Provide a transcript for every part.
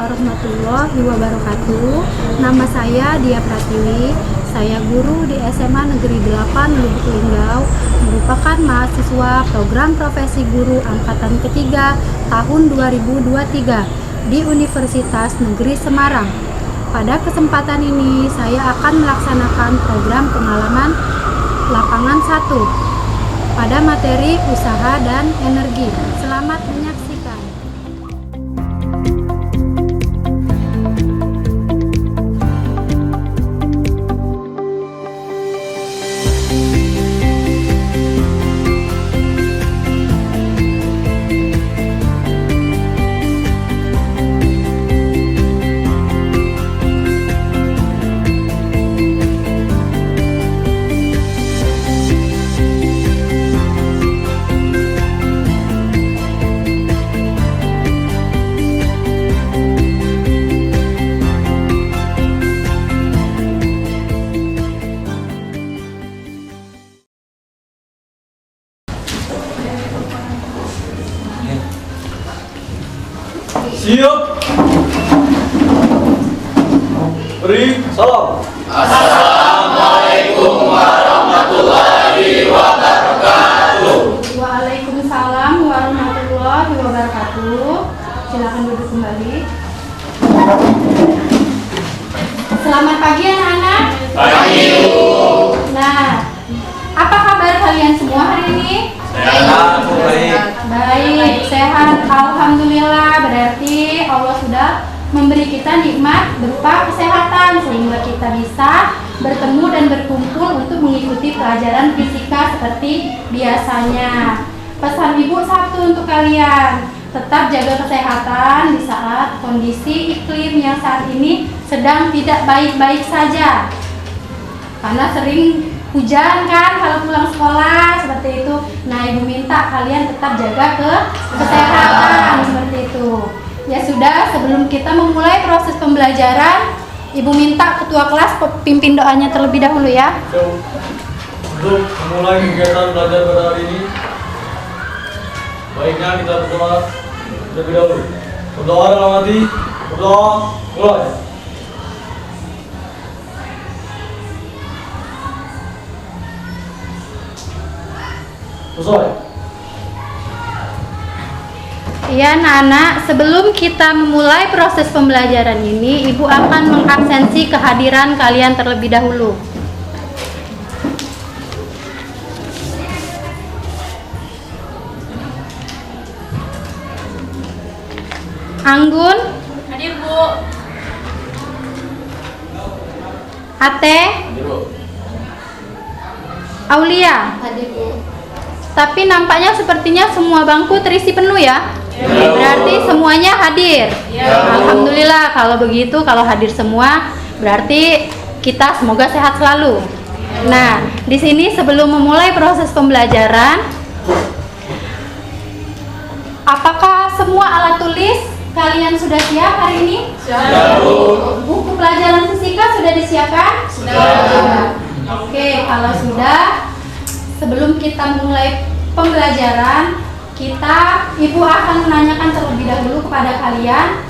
warahmatullahi wabarakatuh. Nama saya Dia Pratiwi. Saya guru di SMA Negeri 8 Lubuk Linggau, merupakan mahasiswa program profesi guru angkatan ketiga tahun 2023 di Universitas Negeri Semarang. Pada kesempatan ini saya akan melaksanakan program pengalaman lapangan 1 pada materi usaha dan energi. Selamat menyaksikan. Siap. Beri salam. Assalamualaikum warahmatullahi wabarakatuh. Waalaikumsalam warahmatullahi wabarakatuh. Silakan duduk kembali. Selamat pagi anak-anak. Pagi, Bu. Nah, apa kabar kalian semua hari ini? Sehat, Bu. Baik, sehat. Alhamdulillah, berarti Allah sudah memberi kita nikmat berupa kesehatan sehingga kita bisa bertemu dan berkumpul untuk mengikuti pelajaran fisika seperti biasanya. Pesan Ibu satu untuk kalian, tetap jaga kesehatan di saat kondisi iklim yang saat ini sedang tidak baik-baik saja. Karena sering hujan kan kalau pulang sekolah seperti itu. Nah, Ibu minta kalian tetap jaga kesehatan seperti itu. Ya sudah, sebelum kita memulai proses pembelajaran, Ibu minta ketua kelas pimpin doanya terlebih dahulu ya. Untuk memulai kegiatan belajar pada hari ini, baiknya kita berdoa terlebih dahulu. Berdoa dalam hati. Berdoa mulai. Selesai. Iya anak-anak, sebelum kita memulai proses pembelajaran ini, Ibu akan mengabsensi kehadiran kalian terlebih dahulu. Anggun, Hadir, Bu. Ate, Aulia. Hadir, Bu. Tapi nampaknya sepertinya semua bangku terisi penuh ya. Berarti semuanya hadir. Alhamdulillah kalau begitu, kalau hadir semua berarti kita semoga sehat selalu. Nah, di sini sebelum memulai proses pembelajaran, apakah semua alat tulis kalian sudah siap hari ini? Siap, Bu. Buku pelajaran fisika sudah disiapkan? Sudah. Oke, kalau sudah, sebelum kita memulai pembelajaran, Ibu akan menanyakan terlebih dahulu kepada kalian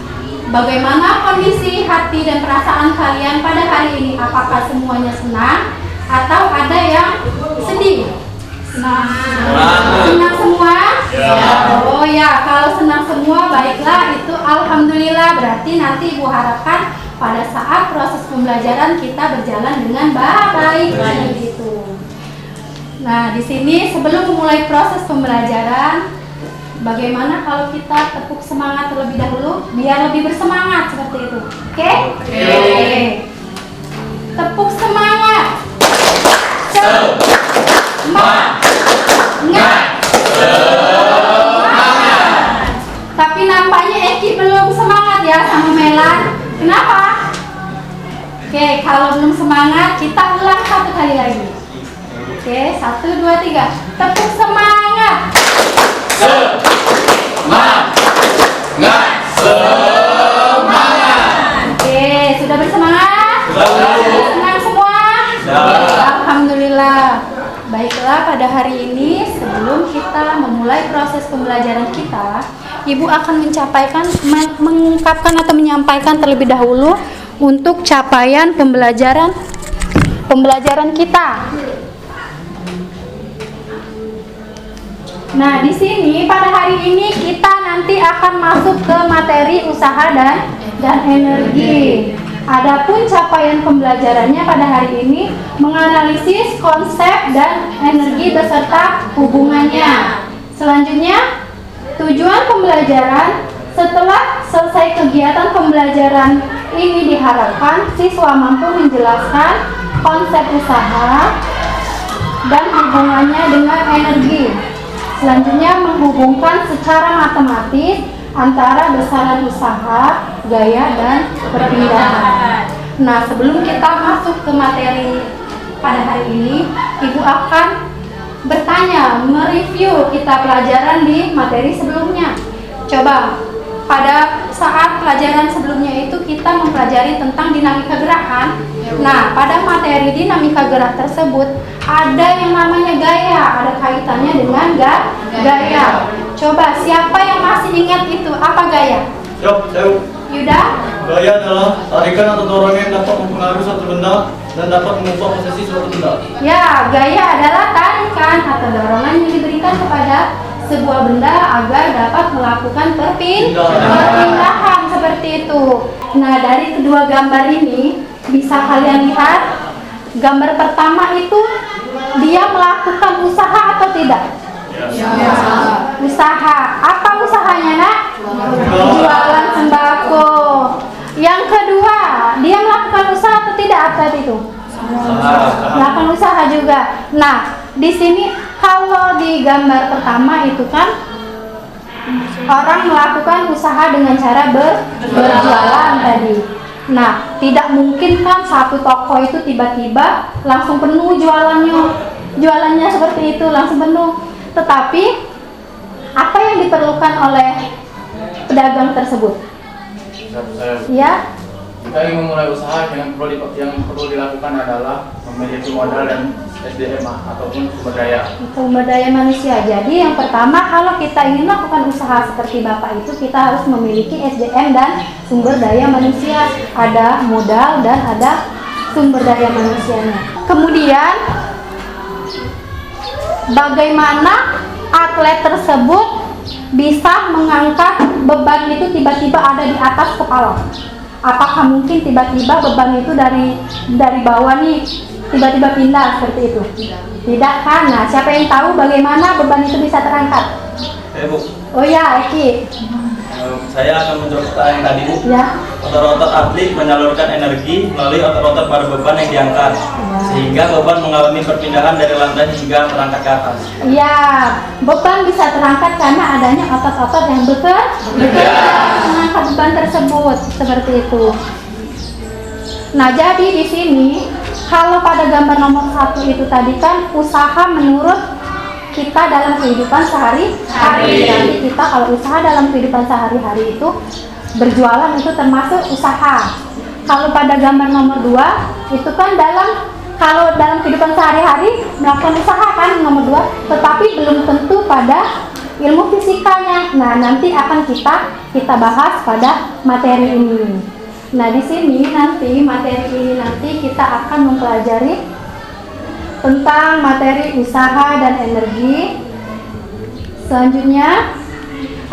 bagaimana kondisi hati dan perasaan kalian pada hari ini. Apakah semuanya senang atau ada yang sedih? Senang semua? Ya. Oh ya, kalau senang semua baiklah, itu alhamdulillah, berarti nanti Ibu harapkan pada saat proses pembelajaran kita berjalan dengan baik gitu. Nah, di sini sebelum memulai proses pembelajaran, bagaimana kalau kita tepuk semangat terlebih dahulu biar lebih bersemangat seperti itu. Oke? Oke. Tepuk semangat. Semangat. Tapi nampaknya Eki belum semangat ya sama Melan. Kenapa? Oke, kalau belum semangat kita ulang satu kali lagi. Oke, 1, 2, 3. Tepuk semangat. Semangat. Oke, sudah bersemangat? Senang semua? Alhamdulillah. Baiklah, pada hari ini sebelum kita memulai proses pembelajaran kita, Ibu akan mengungkapkan atau menyampaikan terlebih dahulu untuk capaian pembelajaran kita. Nah, di sini pada hari ini kita nanti akan masuk ke materi usaha dan energi. Adapun capaian pembelajarannya pada hari ini menganalisis konsep dan energi beserta hubungannya. Selanjutnya, tujuan pembelajaran. Setelah selesai kegiatan pembelajaran ini diharapkan siswa mampu menjelaskan konsep usaha dan hubungannya dengan energi. Selanjutnya, menghubungkan secara matematis antara besaran usaha, gaya, dan perpindahan. Nah, sebelum kita masuk ke materi pada hari ini, Ibu akan bertanya, mereview kita pelajaran di materi sebelumnya. Coba, pada saat pelajaran sebelumnya itu kita mempelajari tentang dinamika gerakan. Nah, pada materi dinamika gerak tersebut ada yang namanya gaya, ada kaitannya dengan gaya. Coba, siapa yang masih ingat itu? Apa gaya? Siap, saya. Yuda? Gaya adalah tarikan atau dorongan yang dapat mempengaruhi suatu benda dan dapat mengubah posisi suatu benda. Ya, gaya adalah tarikan atau dorongan yang diberikan kepada sebuah benda agar dapat melakukan perpindahan seperti itu. Nah, dari kedua gambar ini bisa kalian lihat, gambar pertama itu dia melakukan usaha atau tidak? Ya. Usaha. Apa usahanya, Nak? Jualan sembako. Yang kedua, dia melakukan usaha atau tidak tadi itu? Melakukan usaha juga. Nah, di sini kalau di gambar pertama itu kan orang melakukan usaha dengan cara berjualan tadi. Nah, tidak mungkin kan satu toko itu tiba-tiba langsung penuh jualannya seperti itu, langsung penuh. Tetapi apa yang diperlukan oleh pedagang tersebut? Ya. Jika ingin memulai usaha, yang perlu dilakukan adalah memiliki modal dan SDM ataupun sumber daya Manusia. Jadi yang pertama, kalau kita ingin melakukan usaha seperti Bapak itu, kita harus memiliki SDM dan sumber daya manusia. Ada modal dan ada sumber daya manusianya. Kemudian, bagaimana atlet tersebut bisa mengangkat beban itu tiba-tiba ada di atas kepala? Apakah mungkin tiba-tiba beban itu dari bawah nih tiba-tiba pindah seperti itu? Tidak kan? Nah, siapa yang tahu bagaimana beban itu bisa terangkat? Bu. Oh ya, Eki. Saya akan mencoba yang tadi, Bu. Ya. Otot-otot atlet menyalurkan energi melalui otot-otot pada beban yang diangkat, sehingga beban mengalami perpindahan dari lantai hingga terangkat ke atas. Ya, beban bisa terangkat karena adanya otot-otot yang mengangkat beban tersebut seperti itu. Nah, jadi di sini kalau pada gambar nomor 1 itu tadi kan usaha menurut kita dalam kehidupan sehari-hari. Jadi kita kalau usaha dalam kehidupan sehari-hari itu berjualan itu termasuk usaha. Kalau pada gambar nomor 2 itu kan kalau dalam kehidupan sehari-hari melakukan usaha kan nomor 2, tetapi belum tentu pada ilmu fisikanya. Nah, nanti akan kita bahas pada materi ini. Nah, di sini materi ini kita akan mempelajari tentang materi usaha dan energi. Selanjutnya,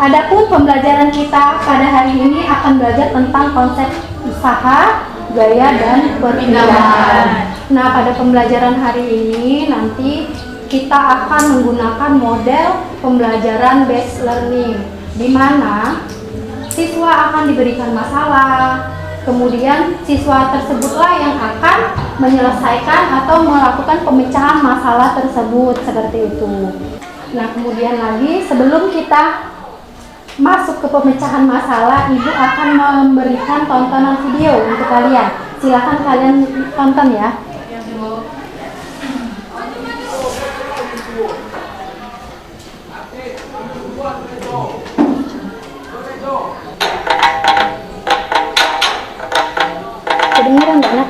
adapun pembelajaran kita pada hari ini akan belajar tentang konsep usaha, gaya, dan perpindahan. Nah, pada pembelajaran hari ini nanti kita akan menggunakan model pembelajaran based learning, di mana siswa akan diberikan masalah. Kemudian siswa tersebutlah yang akan menyelesaikan atau melakukan pemecahan masalah tersebut seperti itu. Nah, kemudian lagi sebelum kita masuk ke pemecahan masalah, Ibu akan memberikan tontonan video untuk kalian. Silakan kalian tonton ya. Kedengeran nggak, Nak?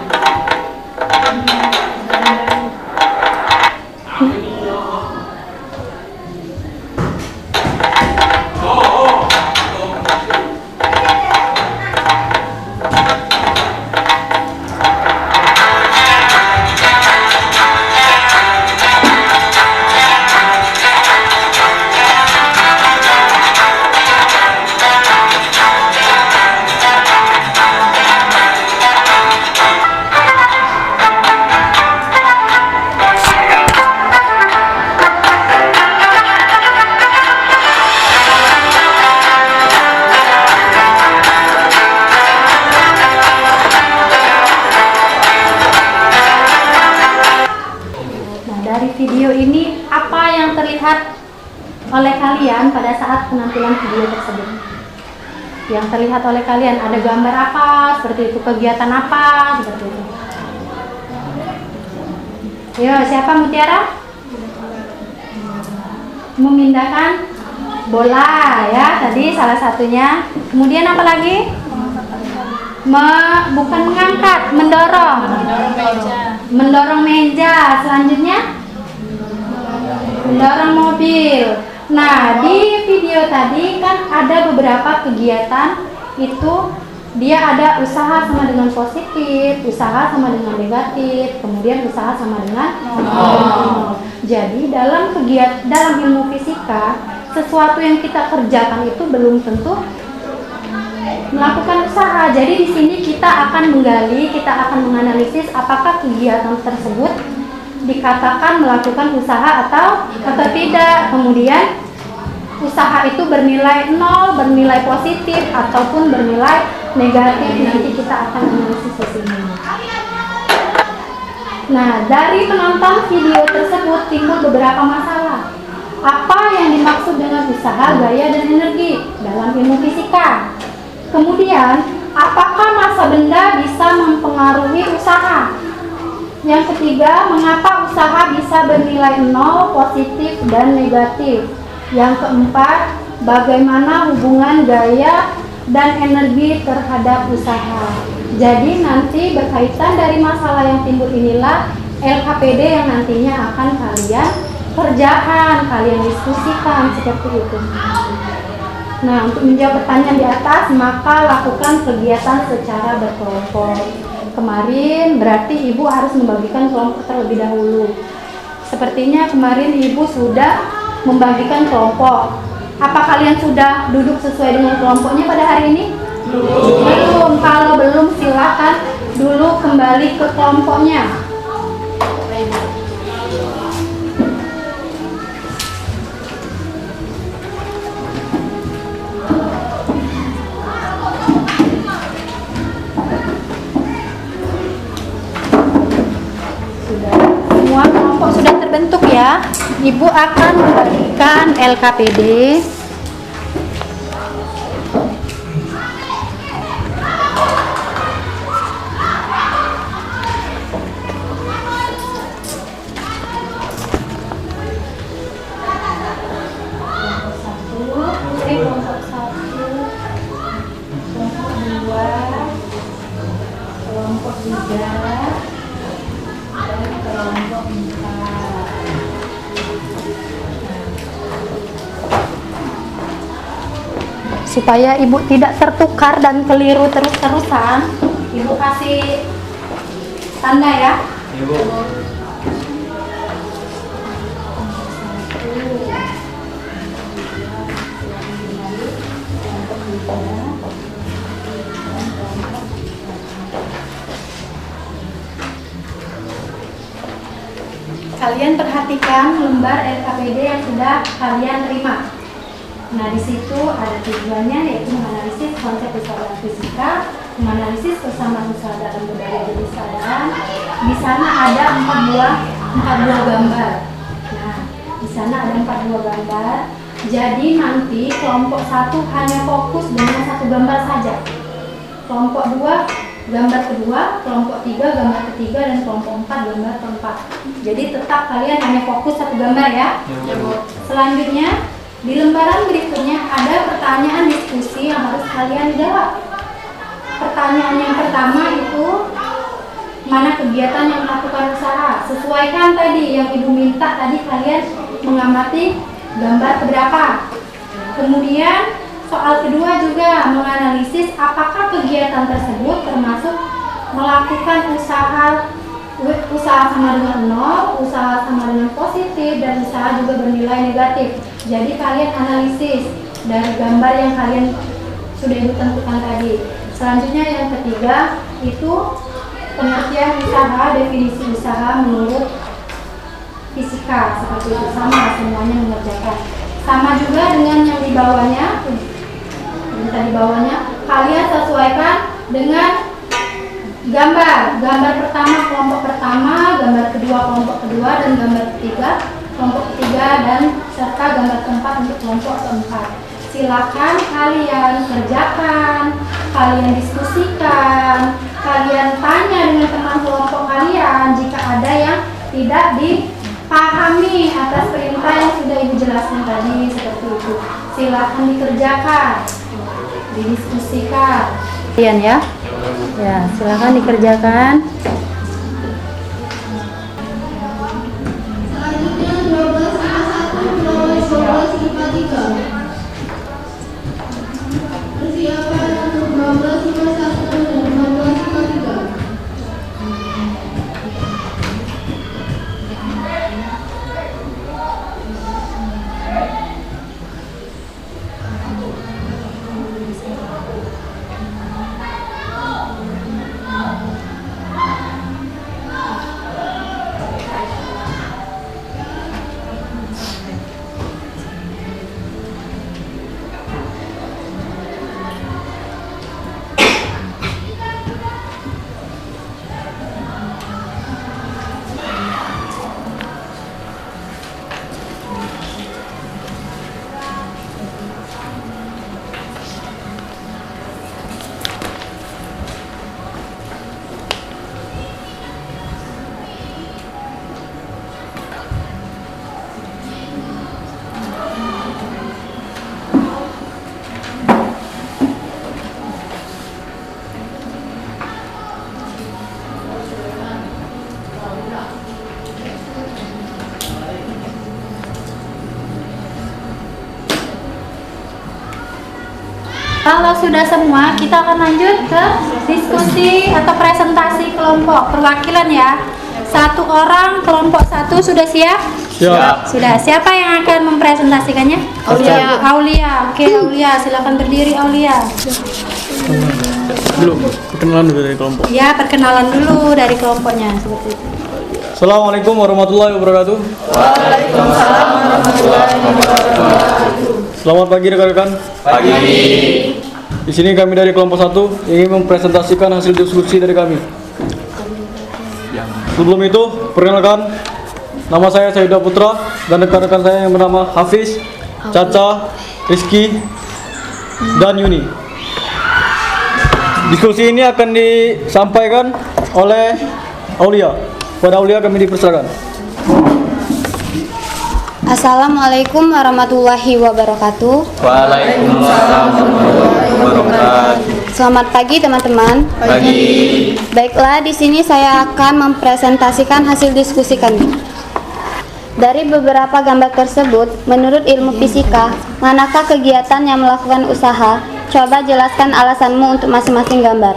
oleh kalian pada saat penampilan video tersebut. Yang terlihat oleh kalian ada gambar apa, seperti itu, kegiatan apa, seperti itu. Yo, siapa Mutiara? Memindahkan bola ya, tadi salah satunya. Kemudian apa lagi? Bukan mengangkat, mendorong. Mendorong meja. Selanjutnya mendorong mobil. Nah, di video tadi kan ada beberapa kegiatan itu, dia ada usaha sama dengan positif, usaha sama dengan negatif, kemudian usaha sama dengan nol. Jadi dalam ilmu fisika, sesuatu yang kita kerjakan itu belum tentu melakukan usaha. Jadi di sini kita akan menggali, kita akan menganalisis apakah kegiatan tersebut dikatakan melakukan usaha atau tidak. Kemudian usaha itu bernilai 0, bernilai positif ataupun bernilai negatif. Nanti kita akan analisis di sini. Nah, dari penonton video tersebut timbul beberapa masalah. Apa yang dimaksud dengan usaha, gaya, dan energi dalam ilmu fisika? Kemudian, apakah massa benda bisa mempengaruhi usaha? Yang ketiga, mengapa usaha bisa bernilai 0, positif, dan negatif? Yang keempat, bagaimana hubungan gaya dan energi terhadap usaha? Jadi nanti berkaitan dari masalah yang timbul inilah LKPD yang nantinya akan kalian kerjakan, kalian diskusikan seperti itu. Nah, untuk menjawab pertanyaan di atas, maka lakukan kegiatan secara berkelompok. Kemarin berarti Ibu harus membagikan kelompok terlebih dahulu. Sepertinya kemarin Ibu sudah membagikan kelompok. Apa kalian sudah duduk sesuai dengan kelompoknya pada hari ini? Belum. Kalau belum, silakan dulu kembali ke kelompoknya. Semua kelompok sudah terbentuk ya. Ibu akan membagikan LKPD. Kelompok 1, kelompok 2, kelompok 3, dan kelompok 4. Supaya Ibu tidak tertukar dan keliru terus-terusan, Ibu kasih tanda ya. Ibu. Kalian perhatikan lembar LKPD yang sudah kalian terima. Nah, di situ ada tujuannya, yaitu menganalisis konsep usaha fisika, menganalisis kesamaan usaha dalam budaya jenis keadaan. Di sana ada 4 buah gambar. Nah, di sana ada 4 buah gambar. Jadi nanti kelompok 1 hanya fokus dengan 1 gambar saja. Kelompok 2 gambar kedua, kelompok 3 gambar ketiga, dan kelompok 4 gambar keempat. Jadi tetap kalian hanya fokus 1 gambar ya. Selanjutnya di lembaran berikutnya ada pertanyaan diskusi yang harus kalian jawab. Pertanyaan yang pertama itu, mana kegiatan yang melakukan usaha? Sesuaikan tadi yang Ibu minta tadi, kalian mengamati gambar keberapa. Kemudian soal kedua juga menganalisis apakah kegiatan tersebut termasuk melakukan usaha sama dengan 0, usaha sama dengan positif, dan usaha juga bernilai negatif. Jadi kalian analisis dari gambar yang kalian sudah Ibu tentukan tadi. Selanjutnya yang ketiga itu pengertian usaha, definisi usaha menurut fisika, seperti itu. Sama semuanya mengerjakan. Sama juga dengan yang di bawahnya. Di bawahnya kalian sesuaikan dengan gambar pertama kelompok pertama, gambar kedua kelompok kedua, dan gambar ketiga kelompok ketiga dan serta gambar keempat untuk kelompok keempat. Silakan kalian kerjakan, kalian diskusikan, kalian tanya dengan teman kelompok kalian jika ada yang tidak dipahami atas perintah yang sudah Ibu jelaskan tadi seperti itu. Silakan dikerjakan, didiskusikan. Kalian ya. Ya, silakan dikerjakan. Selanjutnya 12 persiapan untuk 12 dan 12 Kalau sudah semua, kita akan lanjut ke diskusi atau presentasi kelompok perwakilan ya. Satu orang kelompok satu sudah siap? Siap. Sudah. Siapa yang akan mempresentasikannya? Aulia. Aulia. Oke, Aulia, silakan berdiri Aulia. Dulu perkenalan dulu dari kelompok. Ya, perkenalan dulu dari kelompoknya seperti itu. Assalamualaikum warahmatullahi wabarakatuh. Waalaikumsalam warahmatullahi wabarakatuh. Selamat pagi rekan-rekan. Pagi. Di sini kami dari kelompok 1 ingin mempresentasikan hasil diskusi dari kami. Sebelum itu, perkenalkan, nama saya Sayuda Putra dan rekan-rekan saya yang bernama Hafiz, Caca, Rizky, dan Yuni. Diskusi ini akan disampaikan oleh Aulia. Pada Aulia kami dipersilakan. Assalamualaikum warahmatullahi wabarakatuh. Waalaikumsalam warahmatullahi wabarakatuh. Selamat pagi teman-teman. Pagi. Baiklah, di sini saya akan mempresentasikan hasil diskusi kami. Dari beberapa gambar tersebut, menurut ilmu fisika, manakah kegiatan yang melakukan usaha? Coba jelaskan alasanmu untuk masing-masing gambar.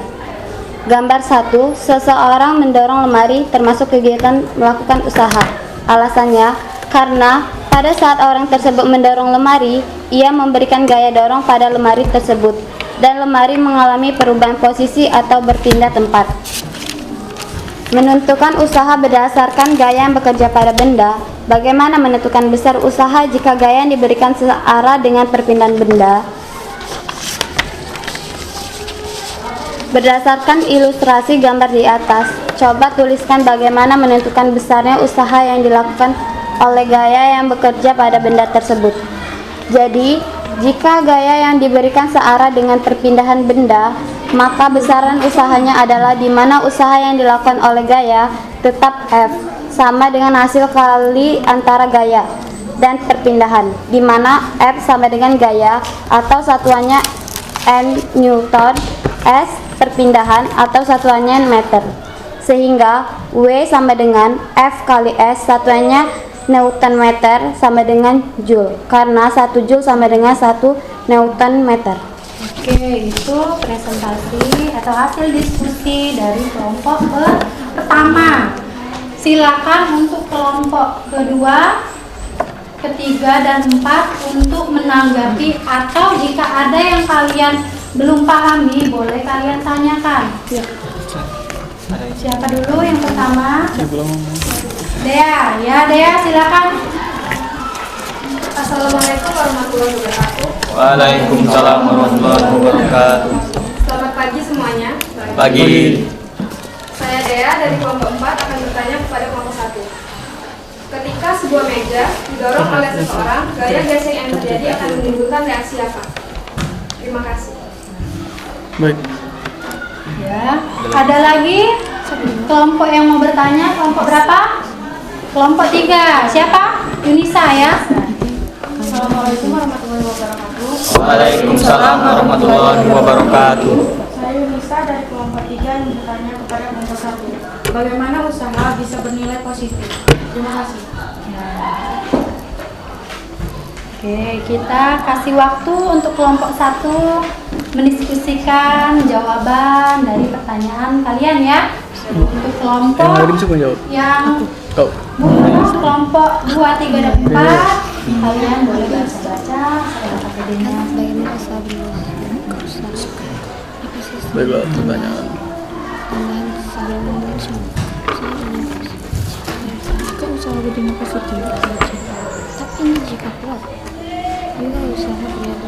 Gambar 1, seseorang mendorong lemari termasuk kegiatan melakukan usaha. Alasannya, karena pada saat orang tersebut mendorong lemari, ia memberikan gaya dorong pada lemari tersebut, dan lemari mengalami perubahan posisi atau berpindah tempat. Menentukan usaha berdasarkan gaya yang bekerja pada benda. Bagaimana menentukan besar usaha jika gaya yang diberikan searah dengan perpindahan benda? Berdasarkan ilustrasi gambar di atas, coba tuliskan bagaimana menentukan besarnya usaha yang dilakukan oleh gaya yang bekerja pada benda tersebut. Jadi, jika gaya yang diberikan searah dengan perpindahan benda, maka besaran usahanya adalah di mana usaha yang dilakukan oleh gaya tetap F, sama dengan hasil kali antara gaya dan perpindahan, di mana F sama dengan gaya atau satuannya N Newton, S perpindahan atau satuannya meter, sehingga W sama dengan F kali S satuannya Newton meter sama dengan Joule, karena 1 Joule sama dengan 1 Newton meter. Oke, itu presentasi atau hasil diskusi dari kelompok pertama. Silakan untuk kelompok kedua, ketiga, dan 4 untuk menanggapi, atau jika ada yang kalian belum pahami, boleh kalian tanyakan. Siapa dulu yang pertama? Dea, ya Dea, silakan. Assalamualaikum warahmatullahi wabarakatuh. Waalaikumsalam warahmatullahi wabarakatuh. Selamat pagi semuanya. Pagi. Saya Dea dari kelompok 4 akan bertanya kepada kelompok 1. Ketika sebuah meja didorong oleh seseorang, gaya gesek yang terjadi akan menimbulkan reaksi apa? Terima kasih. Baik. Ya, ada lagi kelompok yang mau bertanya, kelompok berapa? Kelompok 3, siapa? Yunisa ya. Assalamualaikum warahmatullahi wabarakatuh. Waalaikumsalam warahmatullahi wabarakatuh. Saya Yunisa dari kelompok 3 yang bertanya kepada kelompok 1. Bagaimana usaha bisa bernilai positif? Terima kasih. Oke, kita kasih waktu untuk kelompok 1 mendiskusikan jawaban dari pertanyaan kalian ya. Untuk kelompok Yang lain bisa menjawab. yang Kau. kelompok 2, 3, dan 4 kalian boleh baca-baca KTD-nya. Bagaimana usaha bernilai? Baiklah, pertanyaan. Tambahan sebelum membuat jika usaha bernilai positif, tapi ini jika kuat. Bila usaha bernilai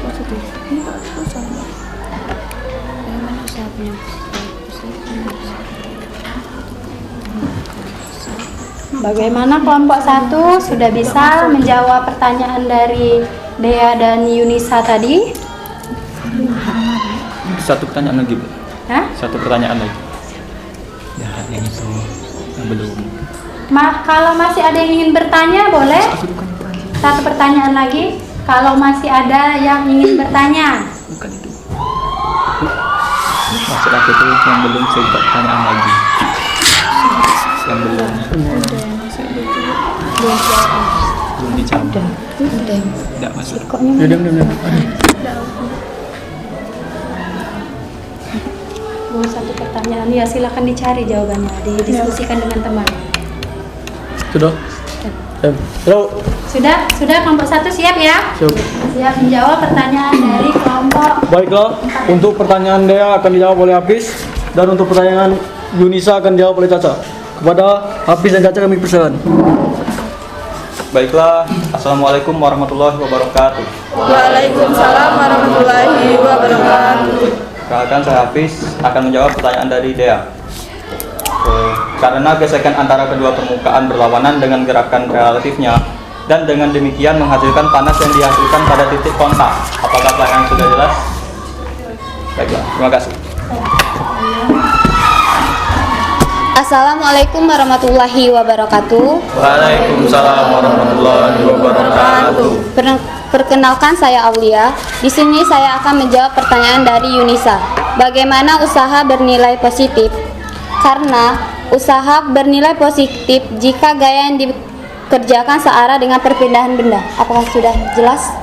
positif, ini usaha. Bagaimana usaha bernilai positif? Bagaimana kelompok 1 sudah bisa menjawab pertanyaan dari Dea dan Yunisa tadi? Satu pertanyaan lagi, Bu. Hah? Satu pertanyaan lagi. Ya, yang itu yang belum. Kalau masih ada yang ingin bertanya, boleh? Satu pertanyaan lagi. Kalau masih ada yang ingin bertanya. Bukan itu. Maksud aku itu yang belum saya pertanyaan lagi. Yang belum dijawab. Tidak masuk. Ya, diam. Satu pertanyaan, ya silakan dicari jawabannya, didiskusikan dengan teman. Sudah? Sudah kelompok 1 siap ya? Siap menjawab pertanyaan dari kelompok. Baiklah, untuk pertanyaan Dea akan dijawab oleh Hafiz dan untuk pertanyaan Yunisa akan dijawab oleh Caca. Kepada Hafiz dan Caca kami persilakan. Baiklah, Assalamualaikum warahmatullahi wabarakatuh. Waalaikumsalam warahmatullahi wabarakatuh. Perkenalkan, saya Hafiz akan menjawab pertanyaan dari Dea. Karena gesekan antara kedua permukaan berlawanan dengan gerakan relatifnya dan dengan demikian menghasilkan panas yang dihasilkan pada titik kontak. Apakah pertanyaan sudah jelas? Baiklah, terima kasih. Assalamualaikum warahmatullahi wabarakatuh. Waalaikumsalam warahmatullahi wabarakatuh. Perkenalkan, saya Aulia. Di sini saya akan menjawab pertanyaan dari Yunisa. Bagaimana usaha bernilai positif? Karena usaha bernilai positif jika gaya yang dikerjakan searah dengan perpindahan benda. Apakah sudah jelas?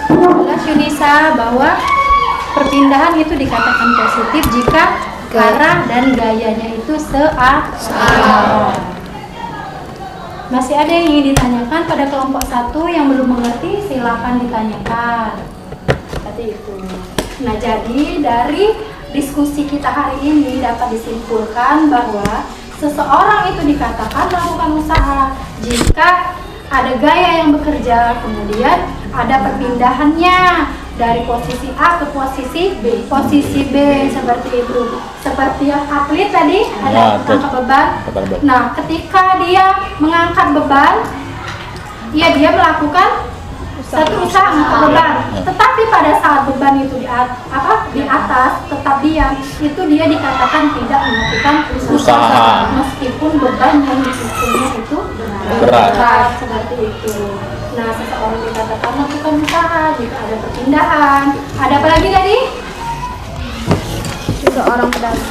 Jelas Yunisa bahwa perpindahan itu dikatakan positif jika arah dan gayanya itu searah. Masih ada yang ingin ditanyakan pada kelompok 1 yang belum mengerti, silakan ditanyakan. Seperti itu. Nah, jadi dari diskusi kita hari ini dapat disimpulkan bahwa seseorang itu dikatakan melakukan usaha jika ada gaya yang bekerja, kemudian ada perpindahannya dari posisi A ke posisi B, seperti itu. Seperti yang atlet tadi ada angkat beban. Nah, ketika dia mengangkat beban, ya dia melakukan satu usaha angkat beban. Tetapi pada saat beban itu di atas tetap diam, itu dia dikatakan tidak melakukan usaha meskipun beban yang dipikirnya itu berat seperti itu. Nah, seseorang dikatakan melakukan usaha jika ada perpindahan. Ada apa lagi tadi?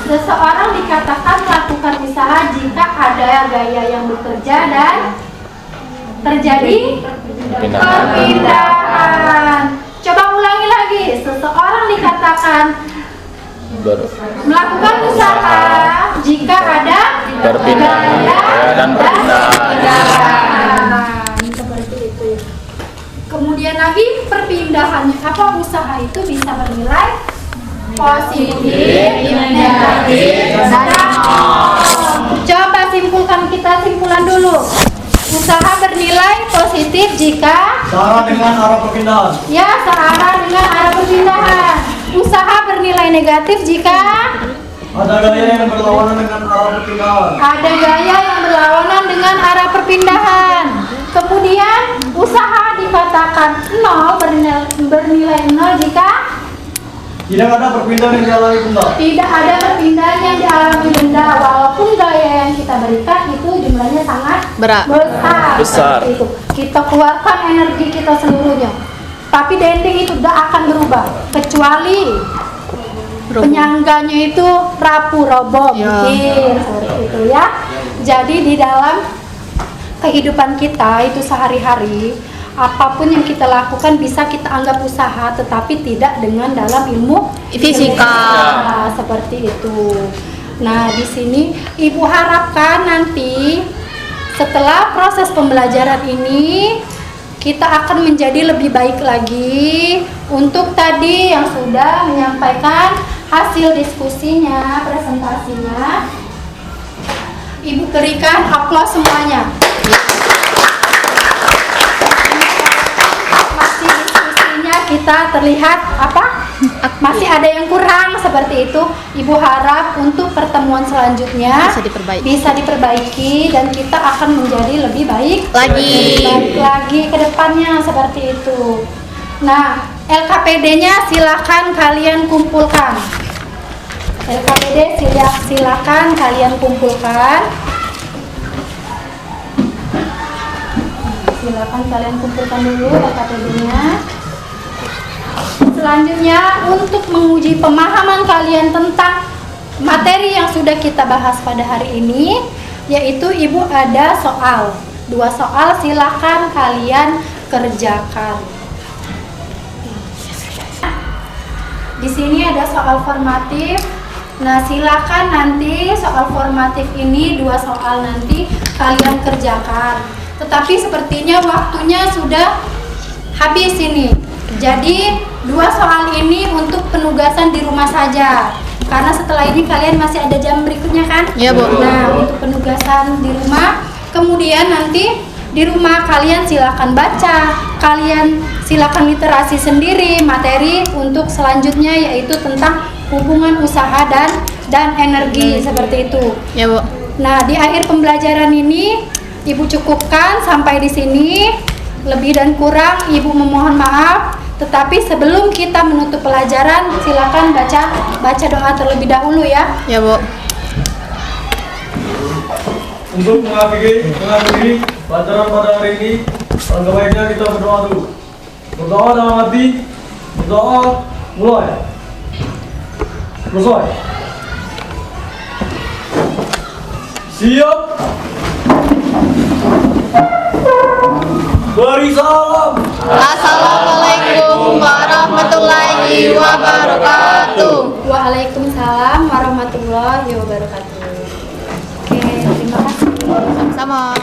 Seseorang dikatakan melakukan usaha jika ada gaya yang bekerja dan terjadi perpindahan. Coba ulangi lagi. Seseorang dikatakan melakukan usaha jika ada Perpindahan dan perpindahan. Seperti itu. Kemudian lagi perpindahannya apa, usaha itu bisa bernilai positif, negatif, dan coba kita simpulkan dulu. Usaha bernilai positif jika Searah dengan arah perpindahan. searah dengan arah perpindahan. Usaha bernilai negatif jika Ada gaya yang berlawanan dengan arah perpindahan. Ada gaya yang berlawanan dengan arah perpindahan. Kemudian usaha dikatakan nol, bernilai nol jika Tidak ada perpindahan yang dialami benda. tidak ada perpindahan yang dialami benda, walaupun gaya yang kita berikan itu jumlahnya sangat besar. Seperti itu. Kita keluarkan energi kita seluruhnya, tapi dendeng itu tidak akan berubah kecuali penyangganya itu rapuh, roboh, mungkin seperti itu ya. Jadi di dalam kehidupan kita itu sehari-hari, apapun yang kita lakukan bisa kita anggap usaha, tetapi tidak dengan dalam ilmu fisika. Seperti itu. Nah, di sini Ibu harapkan nanti setelah proses pembelajaran ini kita akan menjadi lebih baik lagi. Untuk tadi yang sudah menyampaikan hasil diskusinya, presentasinya, Ibu berikan aplaus semuanya. Masih diskusinya kita terlihat apa? Masih ada yang kurang seperti itu. Ibu harap untuk pertemuan selanjutnya bisa diperbaiki dan kita akan menjadi lebih baik lagi ke depannya seperti itu. Nah, LKPD-nya silakan kalian kumpulkan. LKPD silakan kalian kumpulkan. Silakan kalian kumpulkan dulu LKPD-nya. Selanjutnya untuk menguji pemahaman kalian tentang materi yang sudah kita bahas pada hari ini, yaitu Ibu ada soal. 2 soal silakan kalian kerjakan. Di sini ada soal formatif. Nah, silakan nanti soal formatif ini 2 soal nanti kalian kerjakan. Tetapi sepertinya waktunya sudah habis ini. Jadi 2 soal ini untuk penugasan di rumah saja. Karena setelah ini kalian masih ada jam berikutnya kan? Iya, Bu. Nah, untuk penugasan di rumah. Kemudian nanti di rumah kalian silakan baca, kalian silakan literasi sendiri materi untuk selanjutnya, yaitu tentang hubungan usaha dan energi seperti itu. Ya, Bu. Nah, di akhir pembelajaran ini Ibu cukupkan sampai di sini. Lebih dan kurang Ibu memohon maaf. Tetapi sebelum kita menutup pelajaran, silakan baca doa terlebih dahulu ya. Ya, Bu. Untuk mengakhiri pelajaran pada hari ini, alangkah baiknya kita berdoa dulu. Berdoa dalam hati, berdoa mulai. Selesai. Siap. Beri salam. Assalamualaikum warahmatullahi wabarakatuh. Waalaikumsalam warahmatullahi wabarakatuh. Oke, terima kasih. Sama.